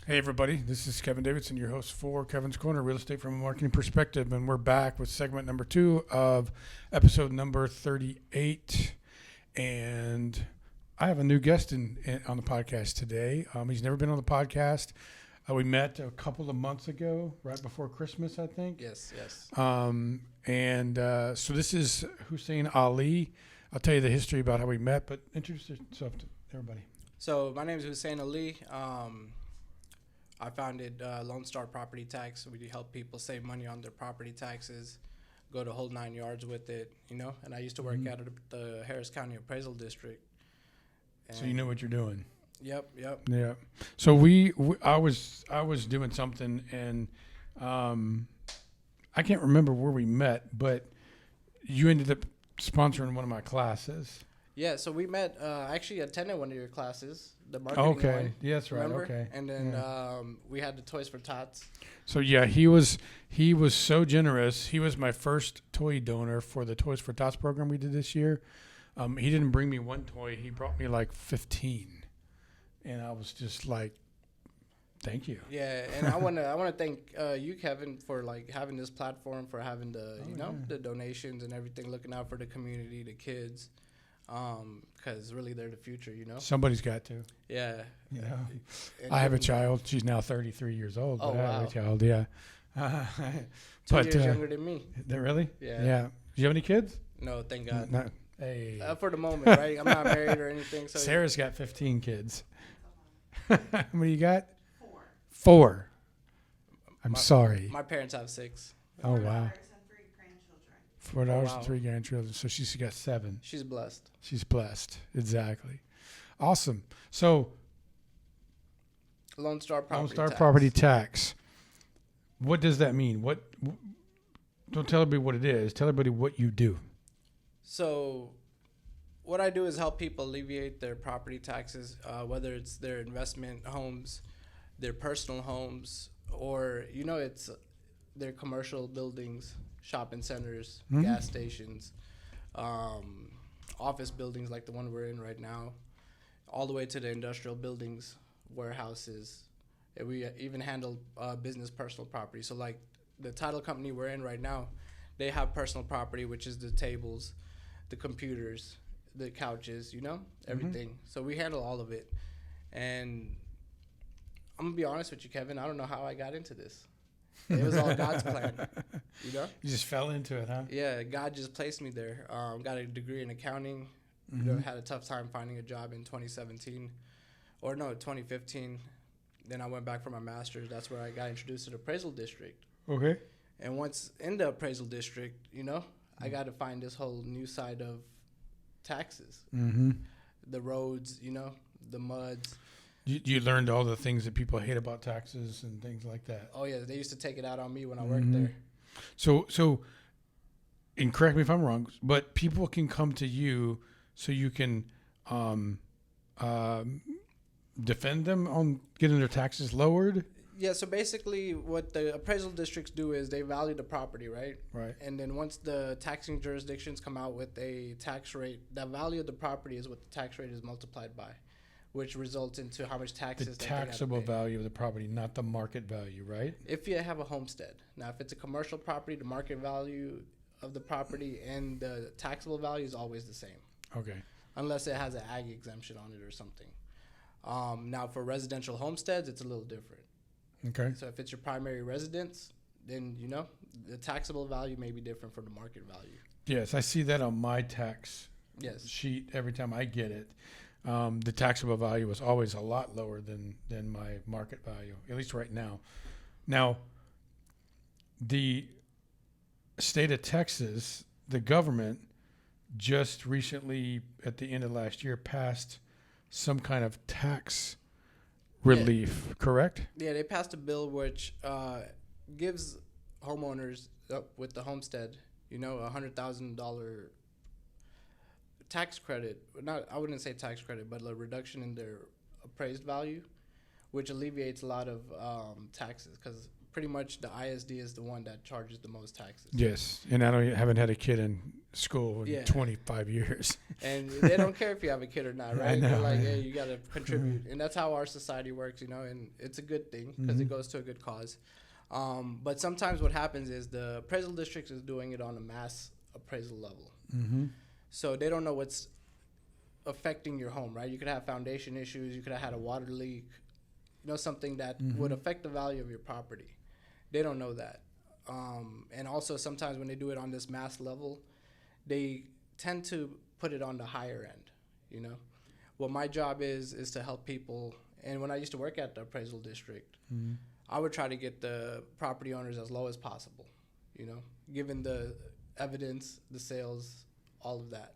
Hey everybody, this is Kevin Davidson, your host for Kevin's Corner, Real Estate from a Marketing Perspective, and we're back with segment number 2 of episode number 38. And I have a new guest on the podcast today. He's never been on the podcast. We met a couple of months ago, right before Christmas, I think. Yes. So this is Hussain Ali. I'll tell you the history about how we met, but introduce yourself to everybody. So my name is Hussain Ali. I founded Lone Star Property Tax. We help people save money on their property taxes, go the whole 9 yards with it, And I used to work out at the Harris County Appraisal District. And so you know what you're doing. Yep. Yeah. So I was doing something, and I can't remember where we met, but you ended up sponsoring one of my classes. Yeah, so we met. I actually attended one of your classes, the marketing one. Okay, yeah, that's right. Remember? Okay, and then we had the Toys for Tots. So yeah, he was so generous. He was my first toy donor for the Toys for Tots program we did this year. He didn't bring me one toy; he brought me like 15, and I was just like, "Thank you." Yeah, and I wanna thank you, Kevin, for like having this platform, for having the the donations and everything, looking out for the community, the kids. Because really they're the future, Somebody's got to. Yeah. I have a child. She's now 33 years old. Oh, but I have wow. a child, yeah. 2 years younger than me. Really? Yeah. Yeah. Do you have any kids? No, thank God. No. Hey. For the moment, right? I'm not married or anything. So Sarah's got 15 kids. How many you got? 4. I'm sorry. My parents have 6. Oh, wow. 4 daughters wow. and 3 grandchildren. So she's got 7. She's blessed. She's blessed. Exactly. Awesome. So Lone Star Property Tax. What does that mean? Don't tell everybody what it is. Tell everybody what you do. So what I do is help people alleviate their property taxes, whether it's their investment homes, their personal homes, or, it's their commercial buildings, shopping centers, gas stations, office buildings like the one we're in right now, all the way to the industrial buildings, warehouses. And we even handle business personal property. So like the title company we're in right now, they have personal property, which is the tables, the computers, the couches, everything. So we handle all of it. And I'm going to be honest with you, Kevin, I don't know how I got into this. It was all God's plan, You just fell into it, huh? Yeah, God just placed me there. Got a degree in accounting. Had a tough time finding a job in 2015. Then I went back for my master's. That's where I got introduced to the appraisal district. Okay. And once in the appraisal district, I got to find this whole new side of taxes. The roads, the muds. You learned all the things that people hate about taxes and things like that. Oh, yeah. They used to take it out on me when I worked there. So, and correct me if I'm wrong, but people can come to you so you can defend them on getting their taxes lowered? Yeah, so basically what the appraisal districts do is they value the property, right? Right. And then once the taxing jurisdictions come out with a tax rate, that value of the property is what the tax rate is multiplied by, which results into how much taxes the taxable value of the property, not the market value, right? If you have a homestead. Now, if it's a commercial property, the market value of the property and the taxable value is always the same. Okay. Unless it has an ag exemption on it or something. Now, for residential homesteads, it's a little different. Okay. So if it's your primary residence, then, the taxable value may be different from the market value. Yes, I see that on my tax sheet every time I get it. The taxable value is always a lot lower than my market value, at least right now. Now, the state of Texas, the government just recently, at the end of last year, passed some kind of tax relief, correct? Yeah, they passed a bill which gives homeowners with the homestead, $100,000 tax credit. I wouldn't say tax credit, but a reduction in their appraised value, which alleviates a lot of taxes because pretty much the ISD is the one that charges the most taxes. Yes, and haven't had a kid in school in 25 years. And they don't care if you have a kid or not, right? They're like, hey, you got to contribute. And that's how our society works, and it's a good thing because it goes to a good cause. But sometimes what happens is the appraisal district is doing it on a mass appraisal level. So they don't know what's affecting your home, right? You could have foundation issues. You could have had a water leak, something that would affect the value of your property. They don't know that. And also sometimes when they do it on this mass level, they tend to put it on the higher end, What my job is to help people. And when I used to work at the appraisal district, I would try to get the property owners as low as possible, given the evidence, the sales, all of that.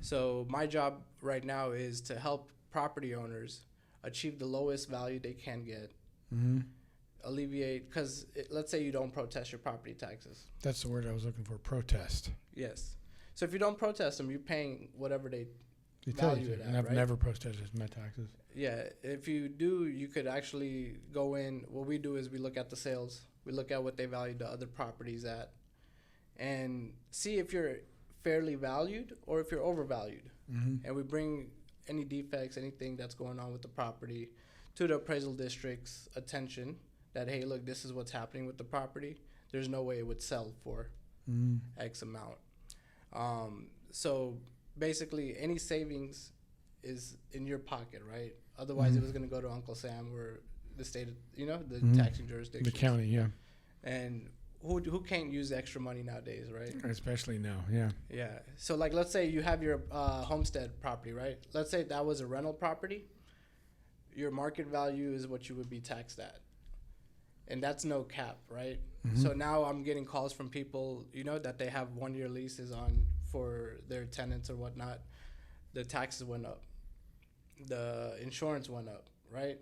So my job right now is to help property owners achieve the lowest value they can get, alleviate, because let's say you don't protest your property taxes. That's the word I was looking for, protest. Yes. So if you don't protest them, you're paying whatever they value it at, and I've right? never protested my taxes. Yeah. If you do, you could actually go in. What we do is we look at the sales. We look at what they valued the other properties at and see if you're fairly valued or if you're overvalued. And we bring any defects, anything that's going on with the property to the appraisal district's attention that, hey, look, this is what's happening with the property. There's no way it would sell for X amount. So basically any savings is in your pocket, right? Otherwise it was going to go to Uncle Sam or the state, the taxing jurisdiction. The county, yeah. And who can't use extra money nowadays, right? Especially now, yeah. Yeah. So like, let's say you have your homestead property, right? Let's say that was a rental property. Your market value is what you would be taxed at. And that's no cap, right? So now I'm getting calls from people, that they have 1-year leases on for their tenants or whatnot. The taxes went up. The insurance went up, right?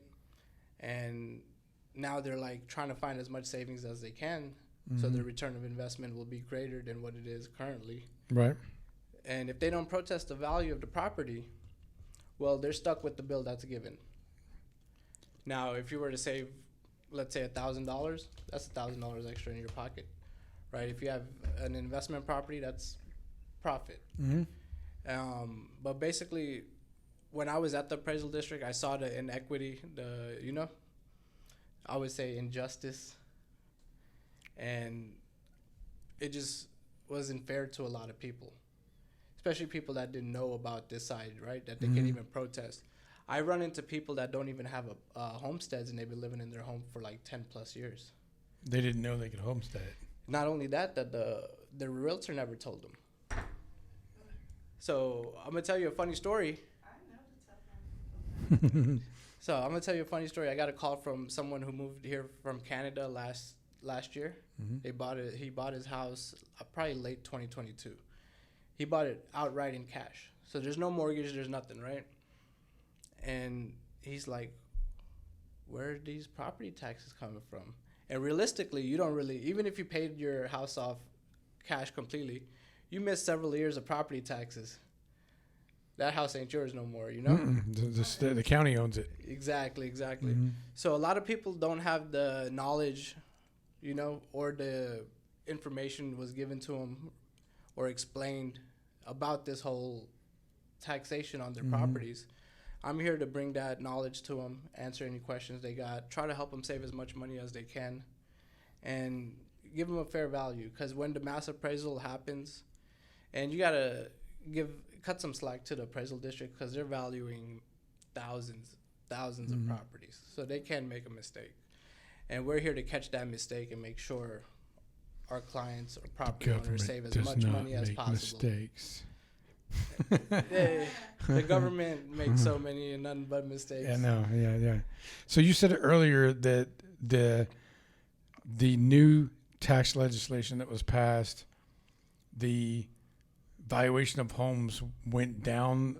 And now they're like trying to find as much savings as they can. So the return of investment will be greater than what it is currently. Right. And if they don't protest the value of the property, well, they're stuck with the bill that's given. Now, if you were to save, let's say $1,000, that's $1,000 extra in your pocket, right? If you have an investment property, that's profit. But basically, when I was at the appraisal district, I saw the inequity, I would say injustice. And it just wasn't fair to a lot of people, especially people that didn't know about this side, right? That they can't even protest. I run into people that don't even have homesteads and they've been living in their home for like 10 plus years. They didn't know they could homestead it. Not only that the realtor never told them. So I'm going to tell you a funny story. So I'm going to tell you a funny story. I got a call from someone who moved here from Canada last year. He bought his house probably late 2022. He bought it outright in cash. So there's no mortgage, there's nothing, right? And he's like, where are these property taxes coming from? And realistically, you don't really, even if you paid your house off cash completely, you missed several years of property taxes. That house ain't yours no more, The county owns it. Exactly. So a lot of people don't have the knowledge, or the information was given to them or explained about this whole taxation on their properties. I'm here to bring that knowledge to them, answer any questions they got, try to help them save as much money as they can, and give them a fair value. Because when the mass appraisal happens, and you got to cut some slack to the appraisal district because they're valuing thousands of properties. So they can make a mistake. And we're here to catch that mistake and make sure our clients or property owners save as much money as possible. Mistakes. The government makes so many and nothing but mistakes. Yeah, no, yeah. So you said earlier that the new tax legislation that was passed, the valuation of homes went down.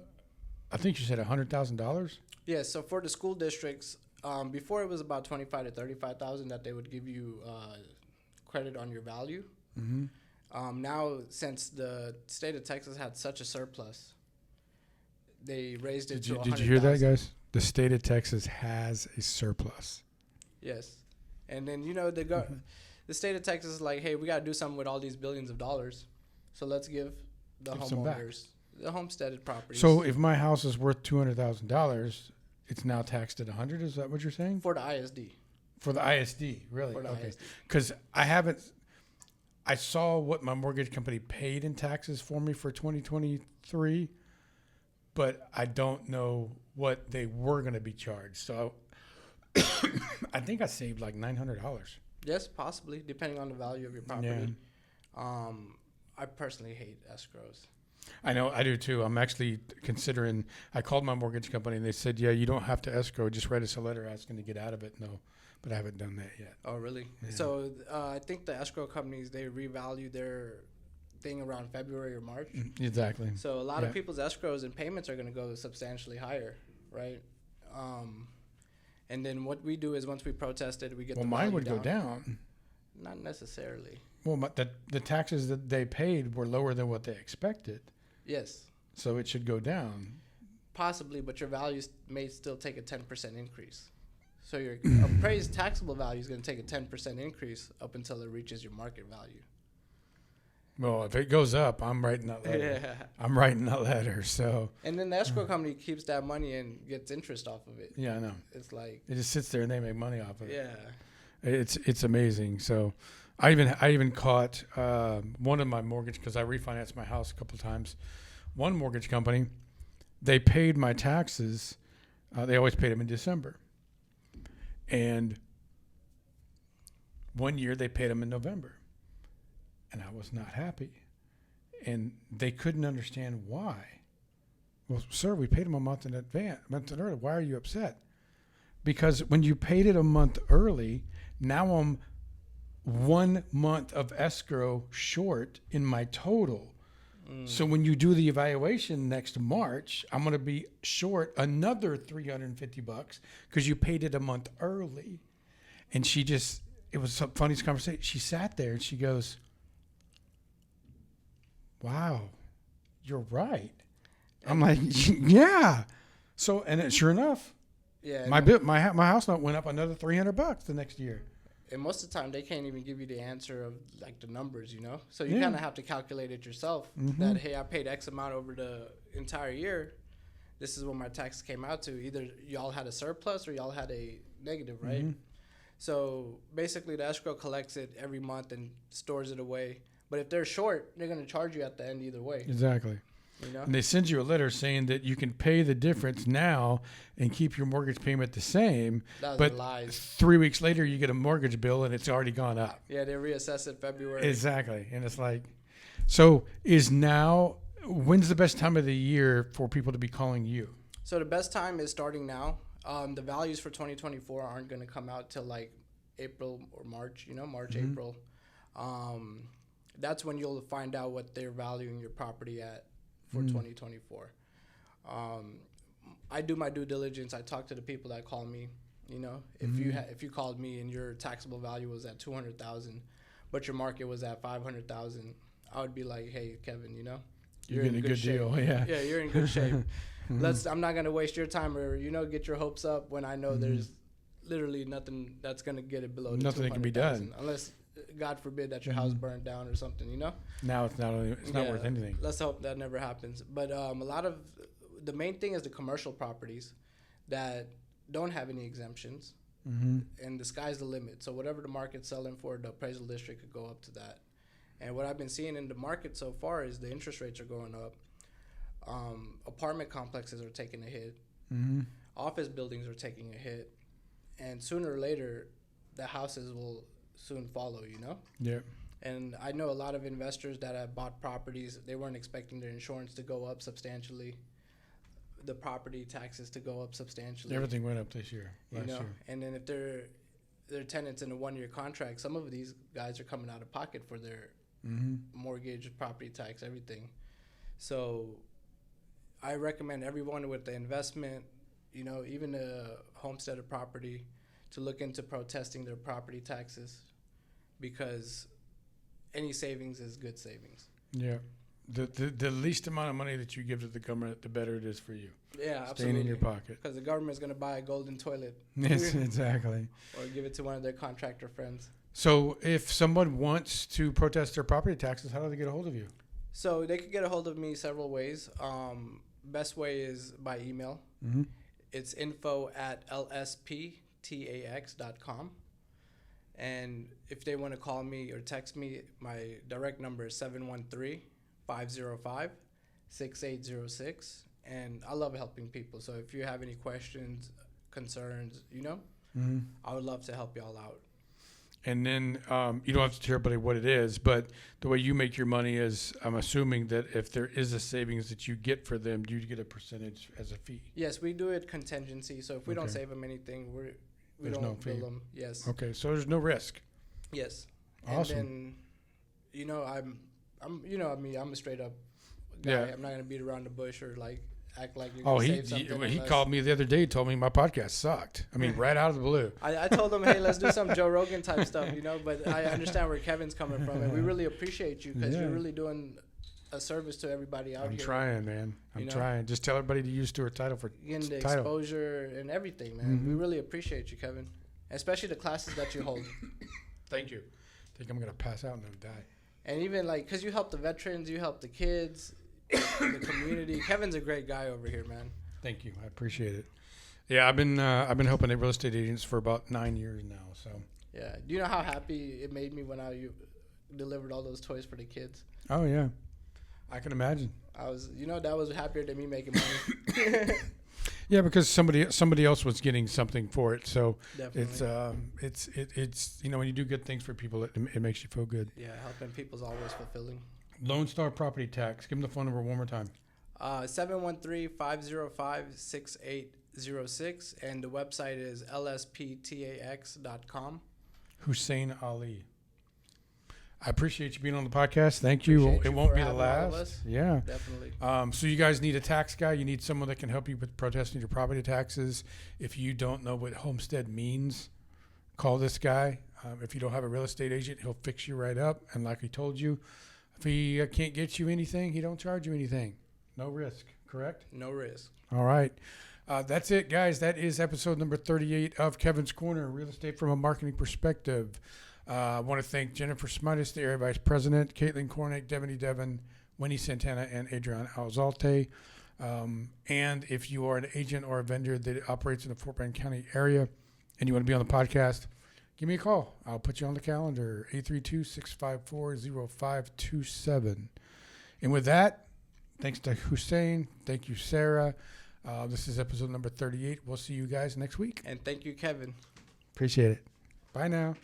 I think you said $100,000. Yeah. So for the school districts, before it was about $25,000 to $35,000 that they would give you credit on your value. Now, since the state of Texas had such a surplus, they raised it to $100,000. Did you hear that, guys? The state of Texas has a surplus. Yes. And then the state of Texas is like, hey, we got to do something with all these billions of dollars, so let's give the homeowners the homesteaded properties. So if my house is worth $200,000, it's now taxed at 100. Is that what you're saying? For the ISD. For the ISD, really? For the okay. ISD. Because I saw what my mortgage company paid in taxes for me for 2023, but I don't know what they were going to be charged. So I think I saved like $900. Yes, possibly, depending on the value of your property. Yeah. I personally hate escrows. I know, I do too. I'm actually considering, I called my mortgage company and they said, yeah, you don't have to escrow. Just write us a letter asking to get out of it. No, but I haven't done that yet. Oh, really? Yeah. So I think the escrow companies, they revalue their thing around February or March. Exactly. So a lot of people's escrows and payments are going to go substantially higher, right? And then what we do is once we protest it, we get the value mine would down. go down. Not necessarily. Well, the taxes that they paid were lower than what they expected. Yes. So it should go down. Possibly, but your values may still take a 10% increase. So your appraised taxable value is going to take a 10% increase up until it reaches your market value. Well, if it goes up, I'm writing that letter. Yeah. I'm writing that letter. So. And then the escrow company keeps that money and gets interest off of it. Yeah, I know. It's like it just sits there and they make money off of it. Yeah. It's amazing. So, I even caught one of my mortgage, because I refinanced my house a couple of times. One mortgage company, they paid my taxes. They always paid them in December. And one year they paid them in November. And I was not happy. And they couldn't understand why. Well, sir, we paid them a month in advance, early. Why are you upset? Because when you paid it a month early, now I'm 1 month of escrow short in my total. So when you do the evaluation next March, I'm going to be short another $350 because you paid it a month early. And it was some funniest conversation. She sat there and she goes, wow, you're right. I'm like, yeah. So, and sure enough, my house note went up another $300 the next year. And most of the time, they can't even give you the answer of like the numbers, So you kind of have to calculate it yourself. Mm-hmm. That hey, I paid X amount over the entire year. This is what my tax came out to. Either y'all had a surplus or y'all had a negative, right? Mm-hmm. So basically, the escrow collects it every month and stores it away. But if they're short, they're going to charge you at the end either way. Exactly. And they send you a letter saying that you can pay the difference now and keep your mortgage payment the same. But lies. 3 weeks later, you get a mortgage bill and it's already gone up. Yeah, they reassess it February. Exactly. And it's like, so when's the best time of the year for people to be calling you? So the best time is starting now. The values for 2024 aren't going to come out till like April or March, March, mm-hmm. April. That's when you'll find out what they're valuing your property at for 2024. I do my due diligence. I talk to the people that call me. If you called me and your taxable value was at $200,000, but your market was at $500,000, I would be like, hey, Kevin, you're in a good shape. Deal. Yeah, you're in good shape. I'm not gonna waste your time or get your hopes up when I know there's literally nothing that's gonna get it below. Nothing that can be done unless, God forbid, that your house burned down or something, Now it's not worth anything. Let's hope that never happens. But a lot of the main thing is the commercial properties that don't have any exemptions, and the sky's the limit. So whatever the market's selling for, the appraisal district could go up to that. And what I've been seeing in the market so far is the interest rates are going up. Apartment complexes are taking a hit. Office buildings are taking a hit. And sooner or later, the houses will soon follow, Yeah. And I know a lot of investors that have bought properties, they weren't expecting their insurance to go up substantially, the property taxes to go up substantially. Everything went up this year, last year. And then if they're tenants in a 1-year contract, some of these guys are coming out of pocket for their mortgage, property tax, everything. So I recommend everyone with the investment, even a homesteaded property, to look into protesting their property taxes, because any savings is good savings. Yeah. the least amount of money that you give to the government, the better it is for you. Yeah, absolutely. Staying in your pocket. Because the government's going to buy a golden toilet. Yes, exactly. Or give it to one of their contractor friends. So if someone wants to protest their property taxes, how do they get a hold of you? So they could get a hold of me several ways. Best way is by email. Mm-hmm. It's info@lsptax.com. And if they want to call me or text me, my direct number is 713-505-6806. And I love helping people. So if you have any questions, concerns, Mm-hmm. I would love to help y'all out. And then you don't have to tell everybody what it is, but the way you make your money is, I'm assuming that if there is a savings that you get for them, you get a percentage as a fee. Yes, we do it contingency. So if we don't save them anything, we There's don't no bill fee. them. Yes. Okay, so there's no risk. Yes. Awesome. And then, I'm a straight up guy. Yeah. I'm not gonna beat around the bush or like act like you're Oh, gonna he save something. he unless- called me the other day, told me my podcast sucked. I mean, right out of the blue. I told him, hey, let's do some Joe Rogan type stuff, but I understand where Kevin's coming from, and we really appreciate you because you're really doing a service to everybody out I'm here. trying, man. I'm trying. Just tell everybody to use Stuart Title for Getting the title. exposure and everything, man. We really appreciate you, Kevin, especially the classes that you hold. Thank you. I think I'm going to pass out and then die. And even because you help the veterans, you help the kids, the community. Kevin's a great guy over here, man. Thank you. I appreciate it. Yeah, I've been helping the real estate agents for about 9 years now. So. Yeah. Do you know how happy it made me when you delivered all those toys for the kids? Oh yeah, I can imagine. I was, that was happier than me making money. Yeah, because somebody else was getting something for it. So Definitely. it's when you do good things for people, it makes you feel good. Yeah, helping people's always fulfilling. Lone Star Property Tax. Give them the phone number one more time. 713-505-6806, and the website is lsptax.com. Hussain Ali. I appreciate you being on the podcast. Thank you. It won't be the last. Yeah. Definitely. So you guys need a tax guy. You need someone that can help you with protesting your property taxes. If you don't know what homestead means, call this guy. If you don't have a real estate agent, he'll fix you right up. And like he told you, if he can't get you anything, he don't charge you anything. No risk, correct? No risk. All right. That's it, guys. That is episode number 38 of Kevin's Corner, Real Estate from a Marketing Perspective. I want to thank Jennifer Smitis, the Area Vice President, Caitlin Cornick, Devin, Winnie Santana, and Adrian Alzalte. And if you are an agent or a vendor that operates in the Fort Bend County area and you want to be on the podcast, give me a call. I'll put you on the calendar, 832-654-0527. And with that, thanks to Hussain. Thank you, Sarah. This is episode number 38. We'll see you guys next week. And thank you, Kevin. Appreciate it. Bye now.